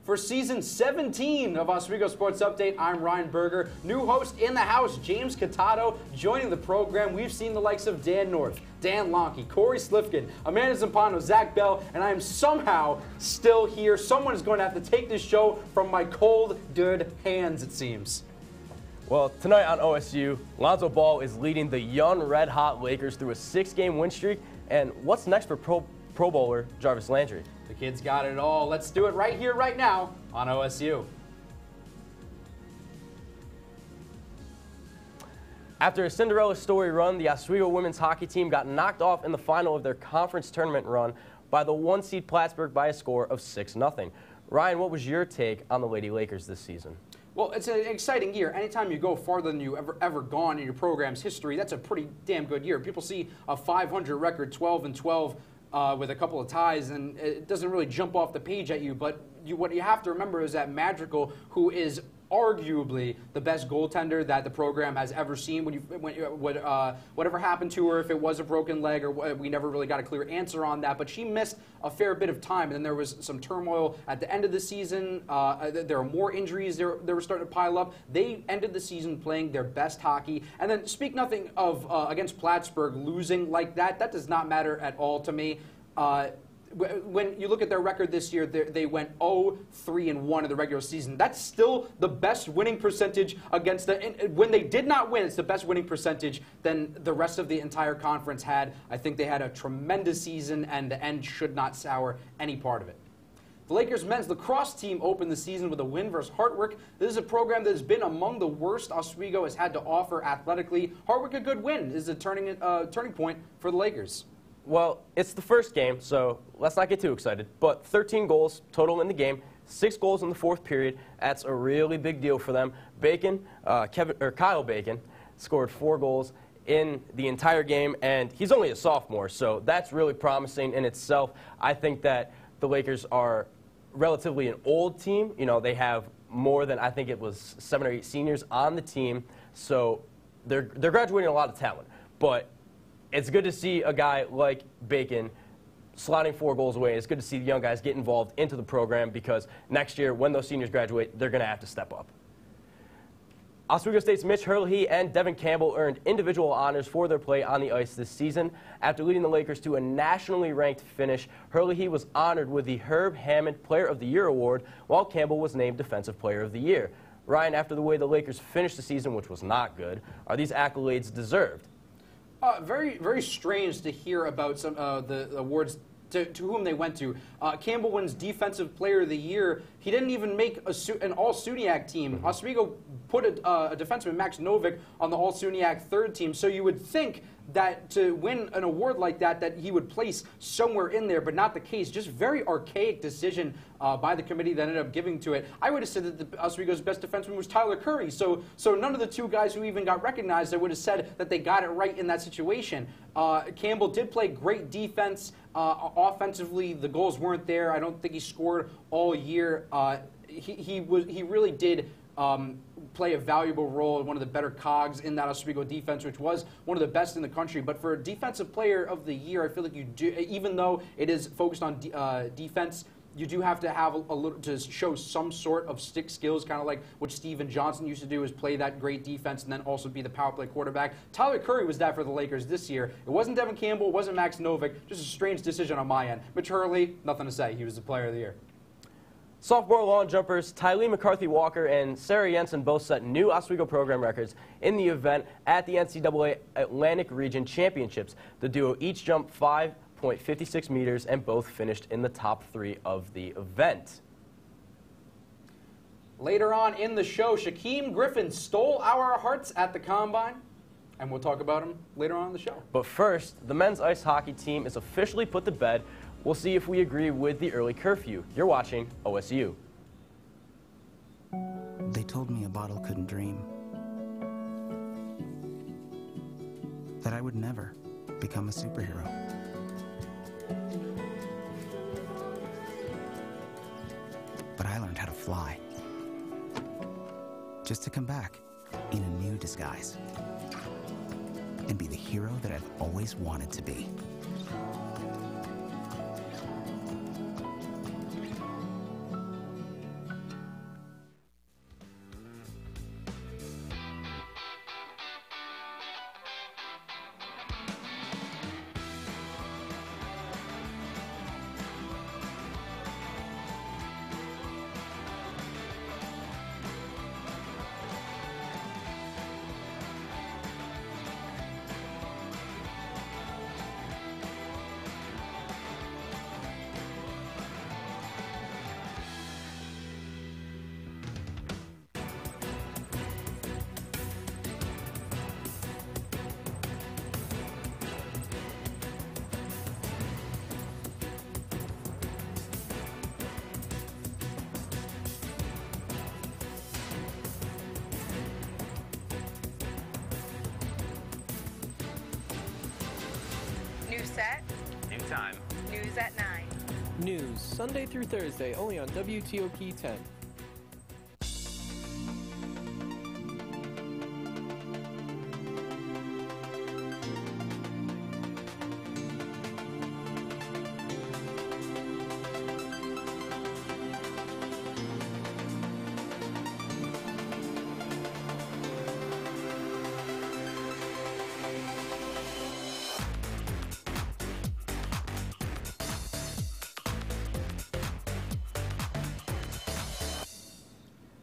for season 17 of Oswego Sports Update. I'm Ryan Berger. New host in the house, James Catato, joining the program. We've seen the likes of Dan North, Dan Lonke, Corey Slifkin, Amanda Zampano, Zach Bell, and I am somehow still here. Someone is going to have to take this show from my cold, good hands, it seems. Well, tonight on OSU, Lonzo Ball is leading the young red-hot Lakers through a 6-game win streak. And what's next for Pro Bowler Jarvis Landry? The kid's got it all. Let's do it right here, right now on OSU. After a Cinderella story run, the Oswego women's hockey team got knocked off in the final of their conference tournament run by the 1-seed Plattsburgh by a score of 6-0. Ryan, what was your take on the Lady Lakers this season? Well, it's an exciting year. Anytime you go farther than you ever gone in your program's history, that's a pretty damn good year. People see a 500 record, 12-12, with a couple of ties, and it doesn't really jump off the page at you. But what you have to remember is that Madrigal, who is arguably the best goaltender that the program has ever seen. Whatever happened to her, if it was a broken leg, or we never really got a clear answer on that. But she missed a fair bit of time, and then there was some turmoil at the end of the season. There are more injuries. They were starting to pile up. They ended the season playing their best hockey, and then speak nothing of against Plattsburgh losing like that. That does not matter at all to me. When you look at their record this year, they went 0-3-1 in the regular season. That's still the best winning percentage against when they did not win, it's the best winning percentage than the rest of the entire conference had. I think they had a tremendous season, and the end should not sour any part of it. The Lakers men's lacrosse team opened the season with a win versus Hartwick. This is a program that has been among the worst Oswego has had to offer athletically. Hartwick, a good win, is a turning point for the Lakers. Well, it's the first game, so let's not get too excited. But 13 goals total in the game, 6 goals in the fourth period. That's a really big deal for them. Kyle Bacon scored 4 goals in the entire game, and he's only a sophomore, so that's really promising in itself. I think that the Lakers are relatively an old team. You know, they have more than, I think it was 7 or 8 seniors on the team, so they're graduating a lot of talent. But it's good to see a guy like Bacon slotting 4 goals away. It's good to see the young guys get involved into the program, because next year, when those seniors graduate, they're going to have to step up. Oswego State's Mitch Herlihy and Devin Campbell earned individual honors for their play on the ice this season. After leading the Lakers to a nationally ranked finish, Herlihy was honored with the Herb Hammond Player of the Year award, while Campbell was named Defensive Player of the Year. Ryan, after the way the Lakers finished the season, which was not good, are these accolades deserved? Very, very strange to hear about some the awards to whom they went to. Campbell wins Defensive Player of the Year. He didn't even make an All-SUNYAC team. Oswego put a defenseman, Max Novick, on the All-SUNYAC third team. So you would think that to win an award like that, that he would place somewhere in there, but not the case. Just very archaic decision by the committee that ended up giving to it. I would have said that Oswego's best defenseman was Tyler Curry. So none of the 2 guys who even got recognized, I would have said that they got it right in that situation. Campbell did play great defense. Offensively, the goals weren't there. I don't think he scored all year. He really did play a valuable role, one of the better cogs in that Oswego defense, which was one of the best in the country. But for Defensive Player of the Year, I feel like you do, even though it is focused on defense, you do have to have a little to show some sort of stick skills, kind of like what Steven Johnson used to do, is play that great defense and then also be the power play quarterback. Tyler Curry was that for the Lakers this year. It wasn't Devin Campbell, it wasn't Max Novick. Just a strange decision on my end. Mitch Herlihy, nothing to say. He was the Player of the Year. Sophomore long jumpers Tylee McCarthy-Walker and Sarah Jensen both set new Oswego program records in the event at the NCAA Atlantic Region Championships. The duo each jumped 5.56 meters and both finished in the top 3 of the event. Later on in the show, Shaquem Griffin stole our hearts at the Combine, and we'll talk about him later on in the show. But first, the men's ice hockey team is officially put to bed. We'll see if we agree with the early curfew. You're watching OSU. They told me a bottle couldn't dream. That I would never become a superhero. But I learned how to fly. Just to come back in a new disguise. And be the hero that I've always wanted to be. set. New time. News at 9. News, Sunday through Thursday, only on WTOP-10.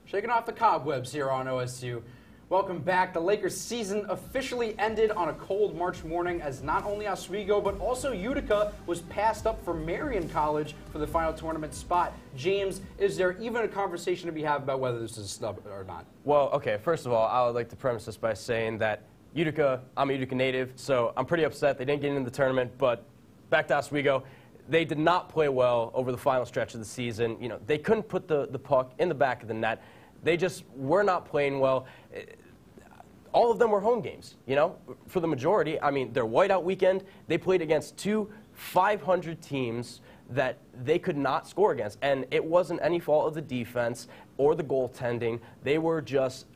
Shaking off the cobwebs here on OSU. Welcome back. The Lakers' season officially ended on a cold March morning as not only Oswego but also Utica was passed up for Marion College for the final tournament spot. James, is there even a conversation to be had about whether this is a snub or not? Well, okay, first of all, I would like to premise this by saying that Utica, I'm a Utica native, so I'm pretty upset they didn't get into the tournament, but back to Oswego. They did not play well over the final stretch of the season. You know, they couldn't put the puck in the back of the net. They just were not playing well. All of them were home games, you know, for the majority. I mean, their whiteout weekend, they played against two 500 teams that they could not score against. And it wasn't any fault of the defense or the goaltending. They were just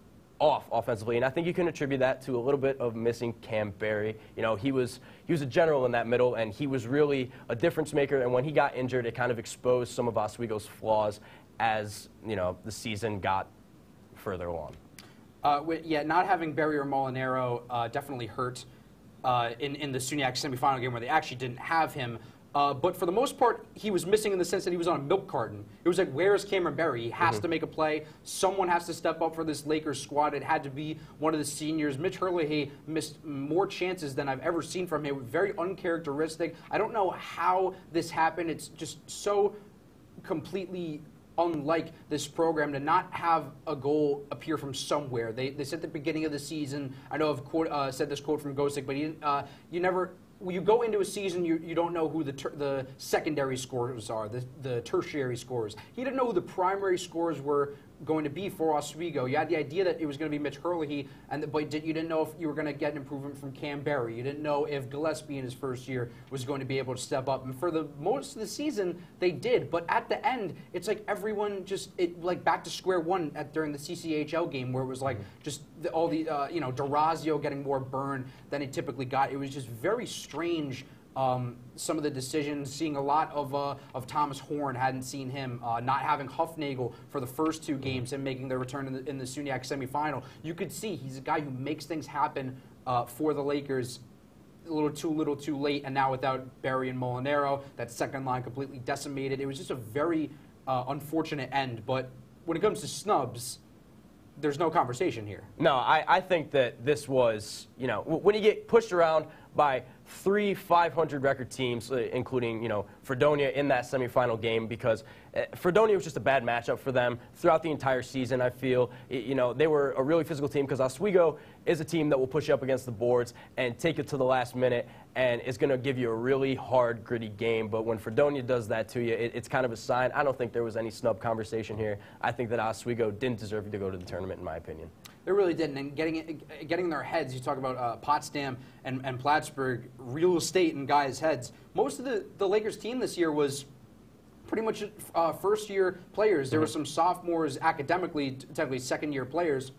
off offensively. And I think you can attribute that to a little bit of missing Cam Barry. You know, he was a general in that middle, and he was really a difference maker. And when he got injured, it kind of exposed some of Oswego's flaws as, you know, the season got further along. Yeah, not having Barry or Molinaro definitely hurt in the SUNYAC semifinal game where they actually didn't have him. But for the most part, he was missing in the sense that he was on a milk carton. It was like, where's Cameron Barry? He has to make a play. Someone has to step up for this Lakers squad. It had to be one of the seniors. Mitch Herlihy missed more chances than I've ever seen from him. Very uncharacteristic. I don't know how this happened. It's just so completely unlike this program to not have a goal appear from somewhere. They said at the beginning of the season, I know I've said this quote from Gosick, but you never, when you go into a season, you don't know who the secondary scorers are, the tertiary scorers. He didn't know who the primary scorers were going to be for Oswego. You had the idea that it was going to be Mitch Herlihy, but you didn't know if you were going to get an improvement from Cam Barry. You didn't know if Gillespie in his first year was going to be able to step up. And for the most of the season, they did. But at the end, it's like everyone like back to square one during the CCHL game where it was like just all the DeRazio getting more burn than he typically got. It was just very strange. Some of the decisions, seeing a lot of Thomas Horn, hadn't seen him, not having Huffnagel for the first two games and making their return in the SUNYAC semifinal. You could see he's a guy who makes things happen for the Lakers a little too late, and now without Barry and Molinaro, that second line completely decimated. It was just a very unfortunate end, but when it comes to snubs, there's no conversation here. No, I think that this was, you know, when you get pushed around by three 500 record teams, including, you know, Fredonia in that semifinal game, because Fredonia was just a bad matchup for them throughout the entire season, I feel. You know, they were a really physical team because Oswego is a team that will push you up against the boards and take it to the last minute and is going to give you a really hard, gritty game. But when Fredonia does that to you, it's kind of a sign. I don't think there was any snub conversation here. I think that Oswego didn't deserve to go to the tournament, in my opinion. They really didn't. And getting in their heads, you talk about Potsdam and Plattsburgh, real estate in guys' heads. Most of the Lakers team this year was pretty much first-year players. There were some sophomores, academically, technically second-year players.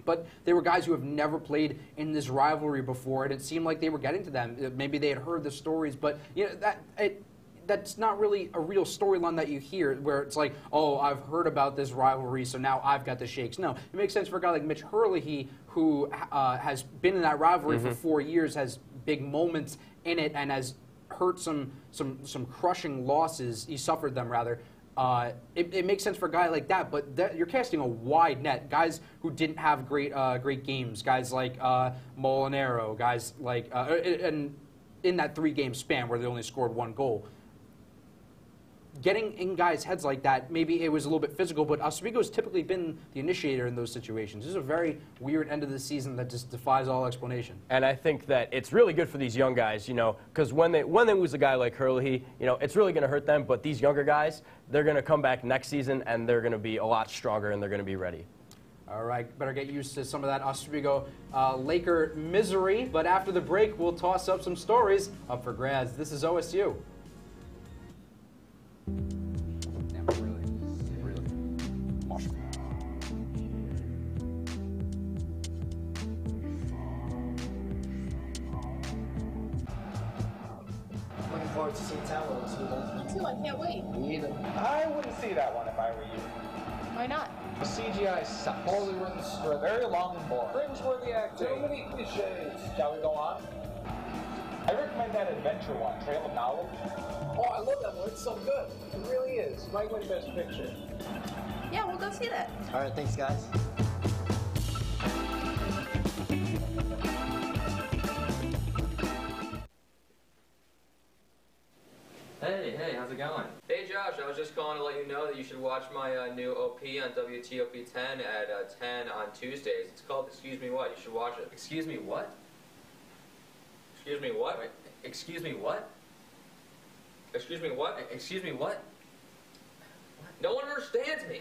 But they were guys who have never played in this rivalry before, and it seemed like they were getting to them. Maybe they had heard the stories, but you know that's not really a real storyline that you hear, where it's like, oh, I've heard about this rivalry, so now I've got the shakes. No, it makes sense for a guy like Mitch Herlihy, who has been in that rivalry for 4 years, has big moments in it, and has hurt some crushing losses. He suffered them, rather. It makes sense for a guy like that, but you're casting a wide net. Guys who didn't have great games, guys like Molinaro, guys like and in that 3-game span where they only scored 1 goal. Getting in guys' heads like that, maybe it was a little bit physical, but Oswego's typically been the initiator in those situations. This is a very weird end of the season that just defies all explanation. And I think that it's really good for these young guys, you know, because when they lose a guy like Herlihy, you know, it's really going to hurt them. But these younger guys, they're going to come back next season, and they're going to be a lot stronger, and they're going to be ready. All right, better get used to some of that Oswego Laker misery. But after the break, we'll toss up some stories up for grabs. This is OSU. Damn, really awesome. Looking forward to seeing Tower this weekend. Me too, I can't wait. Me either. I wouldn't see that one if I were you. Why not? The CGI sucks. Poorly written script. Very long and boring. Cringeworthy acting. Too many cliches. Shall we go on? I recommend that adventure one, Trail of Knowledge. Oh, I love that one. It's so good. It really is. Might win Best Picture. Yeah, we'll go see that. All right, thanks, guys. Hey, how's it going? Hey Josh, I was just calling to let you know that you should watch my new OP on WTOP-10 at 10 on Tuesdays. It's called Excuse Me What. You should watch it. Excuse me what? Excuse me what? Wait, excuse me what? Excuse me what? Excuse me what? No one understands me.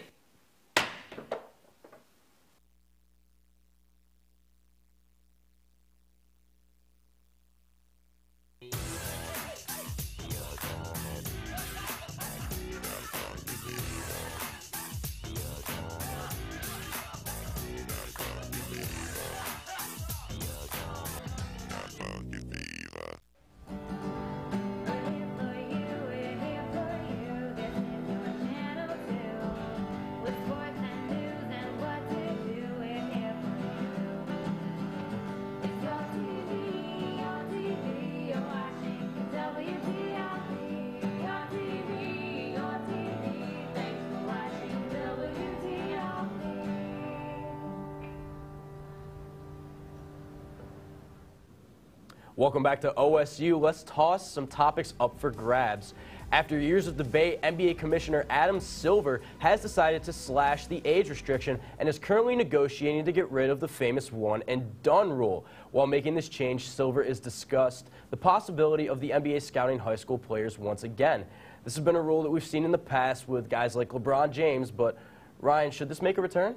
Welcome back to OSU. Let's toss some topics up for grabs. After years of debate, NBA Commissioner Adam Silver has decided to slash the age restriction and is currently negotiating to get rid of the famous one and done rule. While making this change, Silver has discussed the possibility of the NBA scouting high school players once again. This has been a rule that we've seen in the past with guys like LeBron James, but Ryan, should this make a return?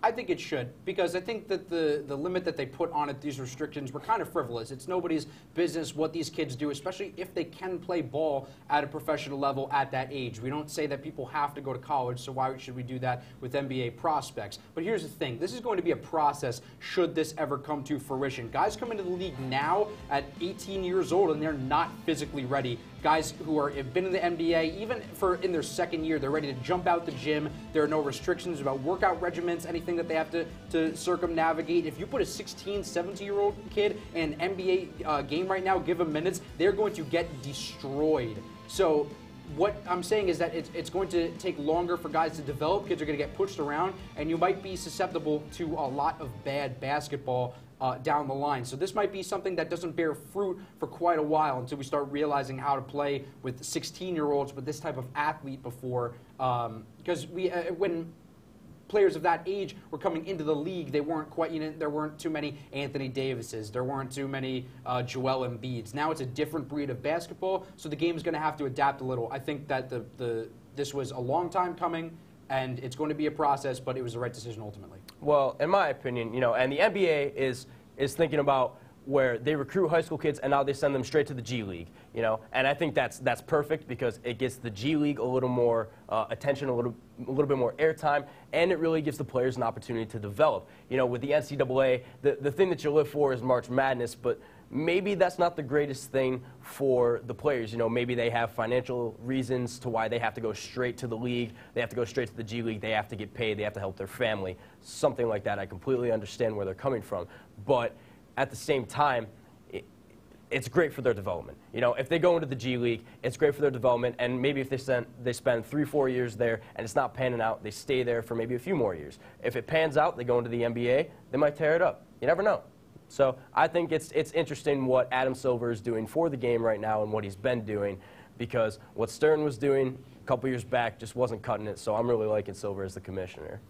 I think it should, because I think that the limit that they put on it, these restrictions, were kind of frivolous. It's nobody's business what these kids do, especially if they can play ball at a professional level at that age. We don't say that people have to go to college, so why should we do that with NBA prospects? But here's the thing. This is going to be a process should this ever come to fruition. Guys come into the league now at 18 years old, and they're not physically ready. Guys who have been in the NBA, even in their second year, they're ready to jump out the gym. There are no restrictions about workout regimens, anything that they have to circumnavigate. If you put a 16, 17-year-old kid in an NBA game right now, give them minutes, they're going to get destroyed. So what I'm saying is that it's going to take longer for guys to develop. Kids are going to get pushed around, and you might be susceptible to a lot of bad basketball down the line. So this might be something that doesn't bear fruit for quite a while until we start realizing how to play with 16-year-olds with this type of athlete before. Because when players of that age were coming into the league, they weren't quite, there weren't too many Anthony Davises, there weren't too many Joel Embiids. Now it's a different breed of basketball, so the game is going to have to adapt a little. I think that this was a long time coming, and it's going to be a process, but it was the right decision ultimately. Well, in my opinion, and the NBA is thinking about where they recruit high school kids and now they send them straight to the G League, and I think that's perfect because it gets the G League a little more attention, a little bit more airtime, and it really gives the players an opportunity to develop. With the NCAA, the thing that you live for is March Madness, but maybe that's not the greatest thing for the players. Maybe they have financial reasons to why they have to go straight to the league, they have to go straight to the G League, they have to get paid, they have to help their family, something like that. I completely understand where they're coming from, but at the same time, it's great for their development. If they go into the G League, it's great for their development, and maybe if they spend 3-4 years there and it's not panning out, they stay there for maybe a few more years. If it pans out, they go into the NBA, they might tear it up. You never know. So I think it's interesting what Adam Silver is doing for the game right now and what he's been doing, because what Stern was doing a couple years back just wasn't cutting it, so I'm really liking Silver as the commissioner.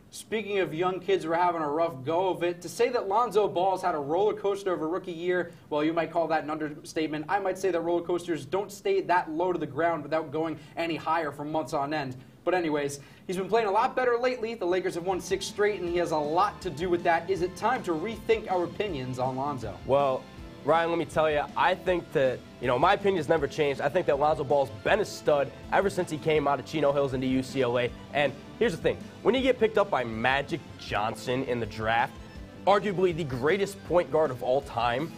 Speaking of young kids who are having a rough go of it, to say that Lonzo Ball's had a roller coaster of a rookie year, well, you might call that an understatement. I might say that roller coasters don't stay that low to the ground without going any higher for months on end. But anyways, he's been playing a lot better lately. The Lakers have won 6 straight, and he has a lot to do with that. Is it time to rethink our opinions on Lonzo? Well, Ryan, let me tell you, I think that, my opinion's never changed. I think that Lonzo Ball's been a stud ever since he came out of Chino Hills into UCLA. And here's the thing. When you get picked up by Magic Johnson in the draft, arguably the greatest point guard of all time,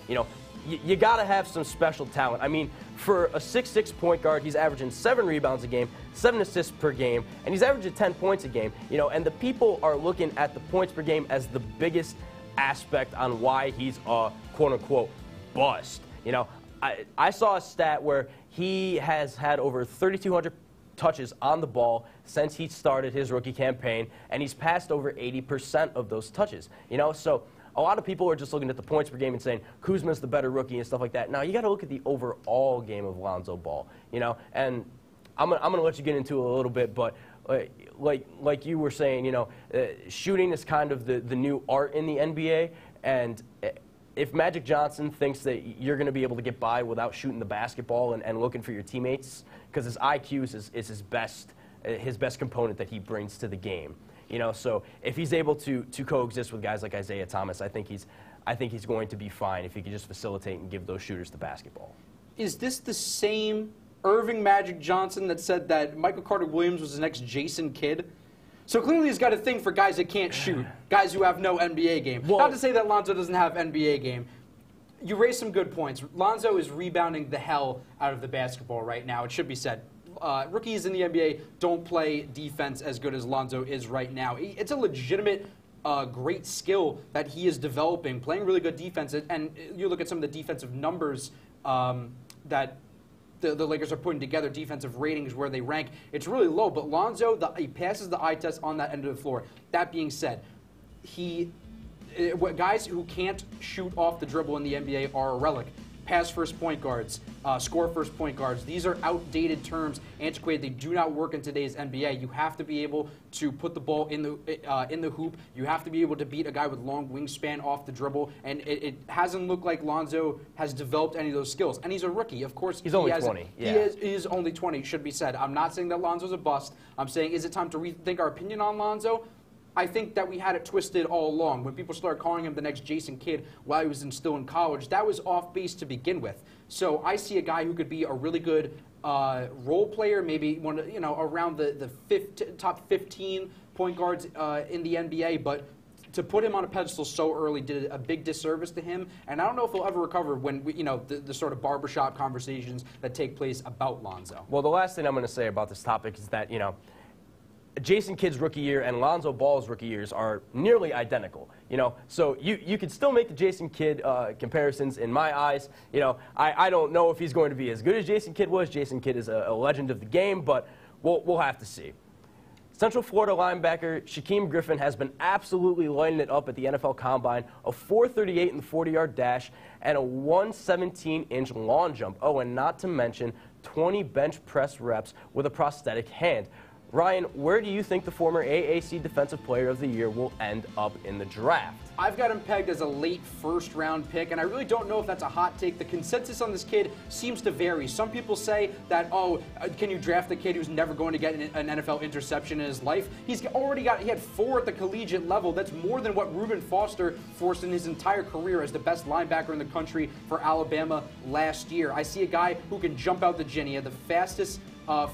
you got to have some special talent. I mean, for a 6'6" point guard, he's averaging 7 rebounds a game, 7 assists per game, and he's averaging 10 points a game. And the people are looking at the points per game as the biggest aspect on why he's a quote-unquote bust. I saw a stat where he has had over 3,200 touches on the ball since he started his rookie campaign, and he's passed over 80% of those touches. So a lot of people are just looking at the points per game and saying Kuzma's the better rookie and stuff like that. Now you got to look at the overall game of Lonzo Ball. And I'm gonna let you get into it a little bit, but like you were saying, shooting is kind of the new art in the NBA, and if Magic Johnson thinks that you're going to be able to get by without shooting the basketball and looking for your teammates, because his IQ is his best component that he brings to the game. So if he's able to coexist with guys like Isaiah Thomas, I think he's going to be fine if he can just facilitate and give those shooters the basketball. Is this the same Irving Magic Johnson that said that Michael Carter Williams was the next Jason Kidd? So clearly he's got a thing for guys that can't shoot, guys who have no NBA game. Well, not to say that Lonzo doesn't have NBA game. You raised some good points. Lonzo is rebounding the hell out of the basketball right now. It should be said. Rookies in the NBA don't play defense as good as Lonzo is right now. It's a legitimate, great skill that he is developing, playing really good defense. And you look at some of the defensive numbers that the Lakers are putting together, defensive ratings where they rank. It's really low, but Lonzo, he passes the eye test on that end of the floor. That being said, guys who can't shoot off the dribble in the NBA are a relic. Pass-first point guards, score-first point guards. These are outdated terms, antiquated. They do not work in today's NBA. You have to be able to put the ball in the hoop. You have to be able to beat a guy with long wingspan off the dribble. And it hasn't looked like Lonzo has developed any of those skills. And he's a rookie. Of course, he's only 20. Yeah. He is only 20, should be said. I'm not saying that Lonzo's a bust. I'm saying, is it time to rethink our opinion on Lonzo? I think that we had it twisted all along. When people started calling him the next Jason Kidd while he was still in college, that was off base to begin with. So I see a guy who could be a really good role player, maybe around the top 15 point guards in the NBA. But to put him on a pedestal so early did a big disservice to him. And I don't know if he'll ever recover when the sort of barbershop conversations that take place about Lonzo. Well, the last thing I'm going to say about this topic is that Jason Kidd's rookie year and Lonzo Ball's rookie years are nearly identical. So you could still make the Jason Kidd comparisons in my eyes. I don't know if he's going to be as good as Jason Kidd was. Jason Kidd is a legend of the game, but we'll have to see. Central Florida linebacker Shaquem Griffin has been absolutely lighting it up at the NFL Combine, a 4.38 in the 40-yard dash and a 117-inch long jump. Oh, and not to mention 20 bench press reps with a prosthetic hand. Ryan, where do you think the former AAC Defensive Player of the Year will end up in the draft? I've got him pegged as a late first-round pick, and I really don't know if that's a hot take. The consensus on this kid seems to vary. Some people say that, can you draft a kid who's never going to get an NFL interception in his life? He had 4 at the collegiate level. That's more than what Reuben Foster forced in his entire career as the best linebacker in the country for Alabama last year. I see a guy who can jump out the gym. He had the fastest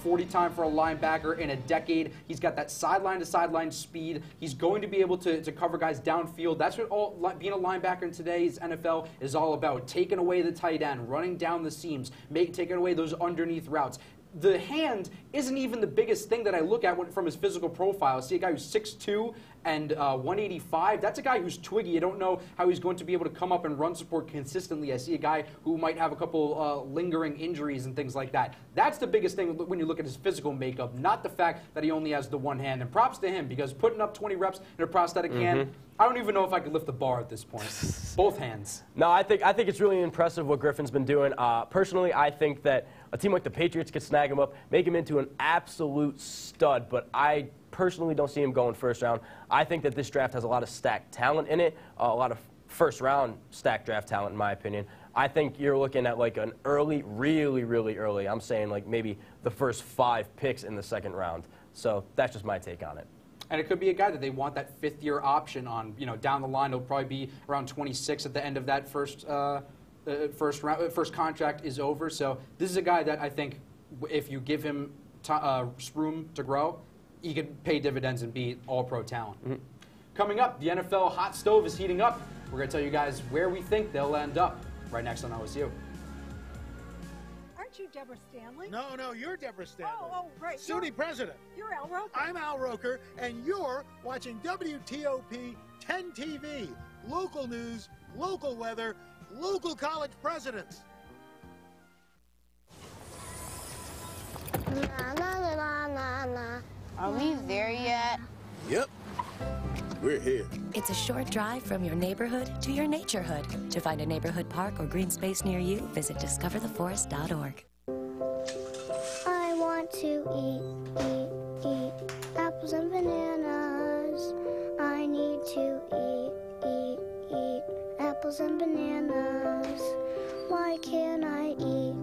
40 time for a linebacker in a decade. He's got that sideline-to-sideline speed. He's going to be able to cover guys downfield. That's what being a linebacker in today's NFL is all about, taking away the tight end, running down the seams, taking away those underneath routes. The hand isn't even the biggest thing that I look at from his physical profile. I see a guy who's 6'2", and 185. That's a guy who's twiggy. I don't know how he's going to be able to come up and run support consistently. I see a guy who might have a couple lingering injuries and things like that. That's the biggest thing when you look at his physical makeup, not the fact that he only has the one hand. And props to him, because putting up 20 reps in a prosthetic hand, I don't even know if I could lift the bar at this point. Both hands. No, I think it's really impressive what Griffin's been doing. Personally, I think that a team like the Patriots could snag him up, make him into an absolute stud, but I personally don't see him going first round. I think that this draft has a lot of stacked talent in it, a lot of first round stacked draft talent in my opinion. I think you're looking at like an early, really, really early, I'm saying like maybe the first 5 picks in the second round. So that's just my take on it. And it could be a guy that they want that fifth-year option on. Down the line, he'll probably be around 26 at the end of that first contract is over. So this is a guy that I think if you give him room to grow, he could pay dividends and be all-pro talent. Mm-hmm. Coming up, the NFL hot stove is heating up. We're going to tell you guys where we think they'll end up right next on OSU. Aren't you Deborah Stanley? No, you're Deborah Stanley. Oh, right. SUNY president. You're Al Roker. I'm Al Roker, and you're watching WTOP-10 TV. Local news, local weather, local college presidents. Na, na, na, na, na. Are we there yet? Yep. We're here. It's a short drive from your neighborhood to your naturehood. To find a neighborhood park or green space near you, visit discovertheforest.org. I want to eat apples and bananas. I need to eat apples and bananas. Why can't I eat?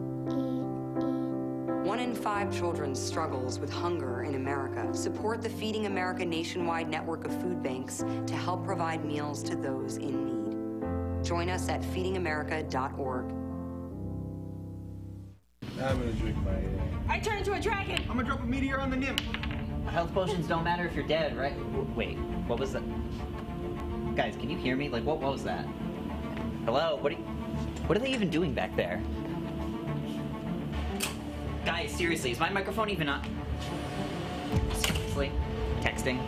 1 in 5 children struggles with hunger in America. Support the Feeding America nationwide network of food banks to help provide meals to those in need. Join us at feedingamerica.org. I'm gonna drink my I turn into a dragon. I'm gonna drop a meteor on the nymph. Health potions don't matter if you're dead, right? Wait, what was that? Guys, can you hear me? Like, what was that? Hello? What are they even doing back there? Guys, seriously, is my microphone even on? Seriously? Texting?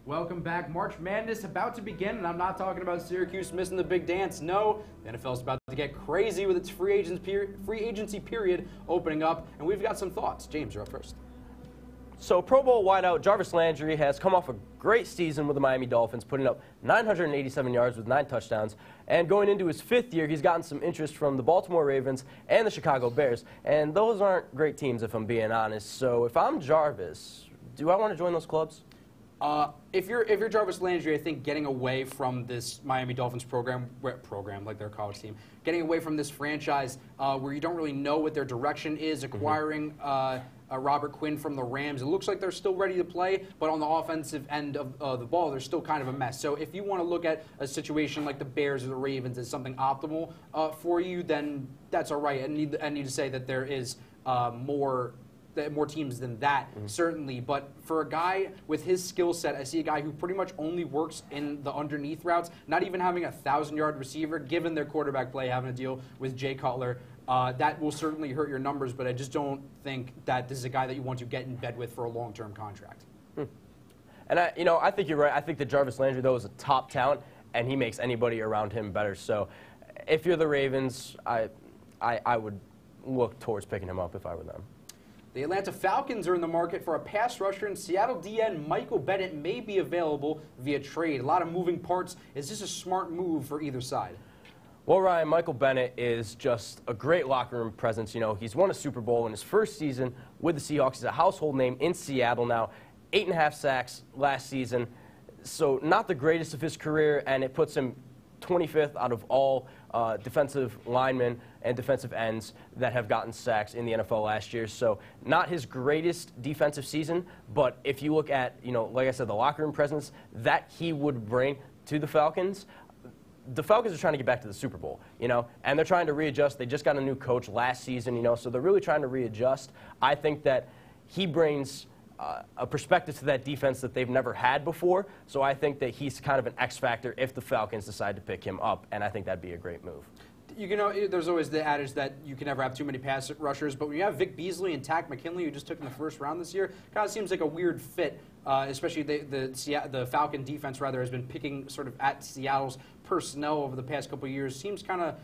Welcome back. March Madness about to begin, and I'm not talking about Syracuse missing the big dance. No, the NFL is about to get crazy with its free agency period opening up, and we've got some thoughts. James, you're up first. So Pro Bowl wideout Jarvis Landry has come off a great season with the Miami Dolphins, putting up 987 yards with 9 touchdowns. And going into his 5th year, he's gotten some interest from the Baltimore Ravens and the Chicago Bears. And those aren't great teams, if I'm being honest. So if I'm Jarvis, do I want to join those clubs? If you're Jarvis Landry, I think getting away from this Miami Dolphins program like their college team, getting away from this franchise where you don't really know what their direction is, acquiring Robert Quinn from the Rams, it looks like they're still ready to play, but on the offensive end of the ball, they're still kind of a mess. So if you want to look at a situation like the Bears or the Ravens as something optimal for you, then that's all right. I need to say that there is more teams than that, certainly. But for a guy with his skill set, I see a guy who pretty much only works in the underneath routes, not even having a 1,000-yard receiver, given their quarterback play, having to deal with Jay Cutler. That will certainly hurt your numbers, but I just don't think that this is a guy that you want to get in bed with for a long-term contract. And I think you're right. I think that Jarvis Landry, though, is a top talent, and he makes anybody around him better. So if you're the Ravens, I would look towards picking him up if I were them. The Atlanta Falcons are in the market for a pass rusher, and Seattle DN Michael Bennett may be available via trade. A lot of moving parts. Is this a smart move for either side? Well, Ryan, Michael Bennett is just a great locker room presence. He's won a Super Bowl in his first season with the Seahawks. He's a household name in Seattle now. 8.5 sacks last season. So not the greatest of his career, and it puts him 25th out of all defensive linemen and defensive ends that have gotten sacks in the NFL last year. So not his greatest defensive season, but if you look at, like I said, the locker room presence that he would bring to the Falcons are trying to get back to the Super Bowl, and they're trying to readjust. They just got a new coach last season, so they're really trying to readjust. I think that he brings a perspective to that defense that they've never had before, so I think that he's kind of an X factor if the Falcons decide to pick him up, and I think that'd be a great move. You know, there's always the adage that you can never have too many pass rushers, but when you have Vic Beasley and Tack McKinley, who just took in the first round this year, kind of seems like a weird fit. Especially the Falcon defense rather has been picking sort of at Seattle's personnel over the past couple of years. Seems kind of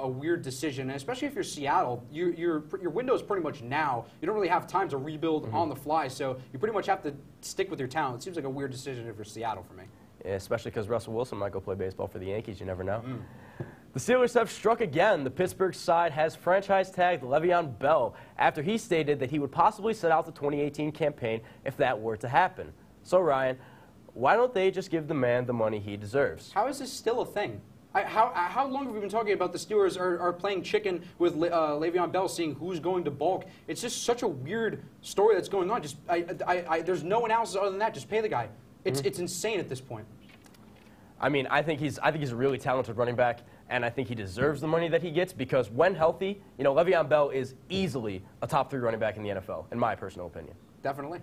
a weird decision, and especially if you're Seattle, your window is pretty much now. You don't really have time to rebuild on the fly, so you pretty much have to stick with your talent. It seems like a weird decision if you're Seattle for me. Yeah, especially because Russell Wilson might go play baseball for the Yankees. You never know. The Steelers have struck again. The Pittsburgh side has franchise tagged Le'Veon Bell after he stated that he would possibly sit out the 2018 campaign if that were to happen. So, Ryan, why don't they just give the man the money he deserves? How is this still a thing? How long have we been talking about the Steelers are playing chicken with Le'Veon Bell, seeing who's going to bulk? It's just such a weird story that's going on. Just there's no analysis other than that. Just pay the guy. It's insane at this point. I mean, I think he's a really talented running back, and I think he deserves the money that he gets because when healthy, you know, Le'Veon Bell is easily a top 3 running back in the NFL, in my personal opinion. Definitely.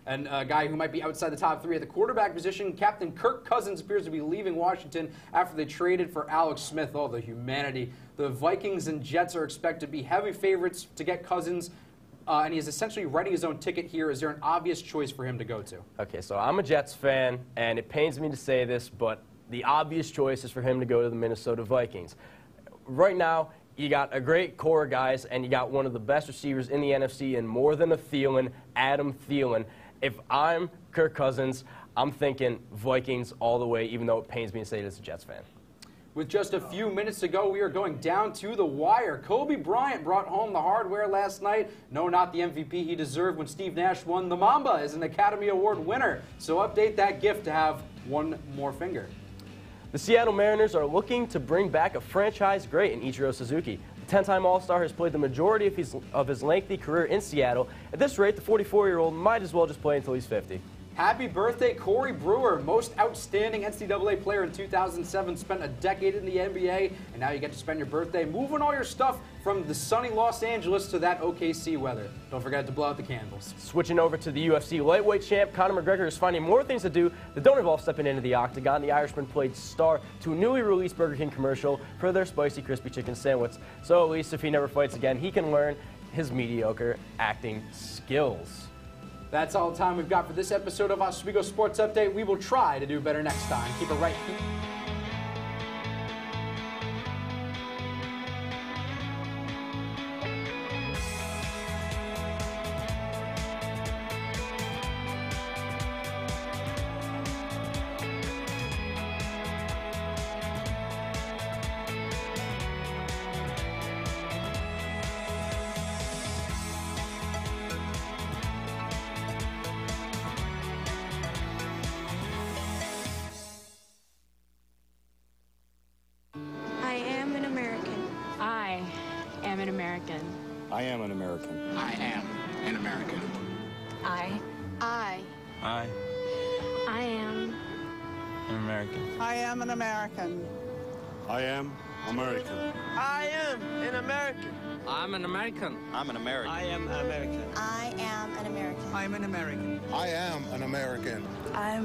And a guy who might be outside the top 3 at the quarterback position, Captain Kirk Cousins appears to be leaving Washington after they traded for Alex Smith. Oh, the humanity. The Vikings and Jets are expected to be heavy favorites to get Cousins, and he is essentially writing his own ticket here. Is there an obvious choice for him to go to? Okay, so I'm a Jets fan, and it pains me to say this, but the obvious choice is for him to go to the Minnesota Vikings. Right now, you got a great core of guys, and you got one of the best receivers in the NFC, and more than a Thielen, Adam Thielen. If I'm Kirk Cousins, I'm thinking Vikings all the way, even though it pains me to say it as a Jets fan. With just a few minutes to go, we are going down to the wire. Kobe Bryant brought home the hardware last night. No, not the MVP he deserved when Steve Nash won. The Mamba is an Academy Award winner. So update that gift to have one more finger. The Seattle Mariners are looking to bring back a franchise great in Ichiro Suzuki. The 10-time All-Star has played the majority of his lengthy career in Seattle. At this rate, the 44-year-old might as well just play until he's 50. Happy birthday, Corey Brewer, most outstanding NCAA player in 2007, spent a decade in the NBA, and now you get to spend your birthday moving all your stuff from the sunny Los Angeles to that OKC weather. Don't forget to blow out the candles. Switching over to the UFC lightweight champ, Conor McGregor is finding more things to do that don't involve stepping into the octagon. The Irishman played star to a newly released Burger King commercial for their spicy crispy chicken sandwich. So at least if he never fights again, he can learn his mediocre acting skills. That's all the time we've got for this episode of Oswego Sports Update. We will try to do better next time. Keep it right here. I am an American. I am an American. I am an American. I am an American. I am American. I am an American. I'm an American. I'm an American. I am an American. I am an American. I'm an American. I am an American. I'm